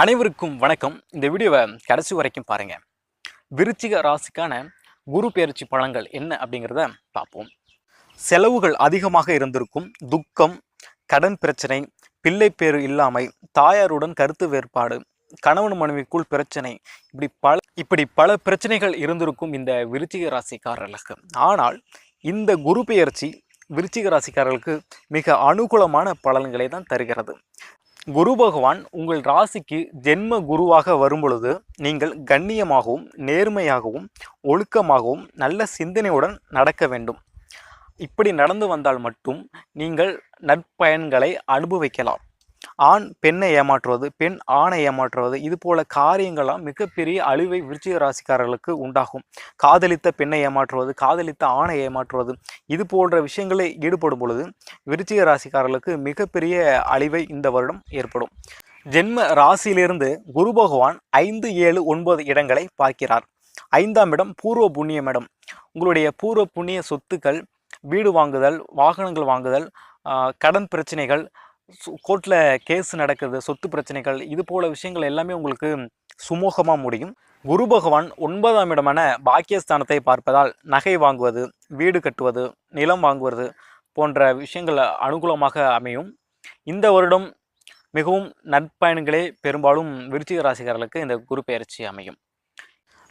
அனைவருக்கும் வணக்கம். இந்த வீடியோவை கடைசி வரைக்கும் பாருங்க. விருச்சிக ராசிக்கான குரு பெயர்ச்சி பலன்கள் என்ன அப்படிங்கிறத பார்ப்போம். செலவுகள் அதிகமாக இருந்திருக்கும், துக்கம், கடன் பிரச்சனை, பிள்ளை பேறு இல்லாமை, தாயாருடன் கருத்து வேறுபாடு, கணவன் மனைவிக்குள் பிரச்சனை, இப்படி பல பிரச்சனைகள் இருந்திருக்கும் இந்த விருச்சிக ராசிக்காரர்களுக்கு. ஆனால் இந்த குரு பெயர்ச்சி விருச்சிக ராசிக்காரர்களுக்கு மிக அனுகூலமான பலன்களை தான் தருகிறது. குரு பகவான் உங்கள் ராசிக்கு ஜென்ம குருவாக வரும்பொழுது நீங்கள் கண்ணியமாகவும் நேர்மையாகவும் ஒழுக்கமாகவும் நல்ல சிந்தனையுடன் நடக்க வேண்டும். இப்படி நடந்து வந்தால் மட்டும் நீங்கள் நற்பயன்களை அனுபவிக்கலாம். ஆண் பெண்ணை ஏமாற்றுவது, பெண் ஆணை ஏமாற்றுவது, இது போல காரியங்கள்லாம் மிகப்பெரிய அழிவை விருச்சிக ராசிக்காரர்களுக்கு உண்டாகும். காதலித்த பெண்ணை ஏமாற்றுவது, காதலித்த ஆணை ஏமாற்றுவது, இது போன்ற விஷயங்களில் ஈடுபடும் பொழுது விருச்சிக ராசிக்காரர்களுக்கு மிகப்பெரிய அழிவை இந்த வருடம் ஏற்படும். ஜென்ம ராசியிலிருந்து குரு பகவான் 5, 7, 9 இடங்களை பார்க்கிறார். 5ஆம் இடம் பூர்வ புண்ணியம் இடம். உங்களுடைய பூர்வ புண்ணிய சொத்துக்கள், வீடு வாங்குதல், வாகனங்கள் வாங்குதல், கடன் பிரச்சனைகள், கோர்ட்டில் கேஸ் நடக்குது, சொத்து பிரச்சனைகள், இது போல விஷயங்கள் எல்லாமே உங்களுக்கு சுமூகமாக முடியும். குரு பகவான் 9ஆம் இடமான பாக்கியஸ்தானத்தை பார்ப்பதால் நகை வாங்குவது, வீடு கட்டுவது, நிலம் வாங்குவது போன்ற விஷயங்கள் அனுகூலமாக அமையும். இந்த வருடம் மிகவும் நற்பயன்களே பெரும்பாலும் விருச்சிக ராசிக்காரர்களுக்கு இந்த குரு பெயர்ச்சி அமையும்.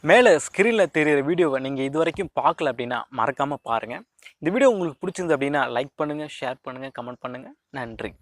மேலே ஸ்க்ரீனில் தெரிகிற வீடியோவை நீங்கள் இது வரைக்கும் பார்க்கல அப்படின்னா மறக்காமல் பாருங்கள். இந்த வீடியோ உங்களுக்கு பிடிச்சிருந்து அப்படின்னா லைக் பண்ணுங்கள், ஷேர் பண்ணுங்கள், கமெண்ட் பண்ணுங்கள். நன்றி.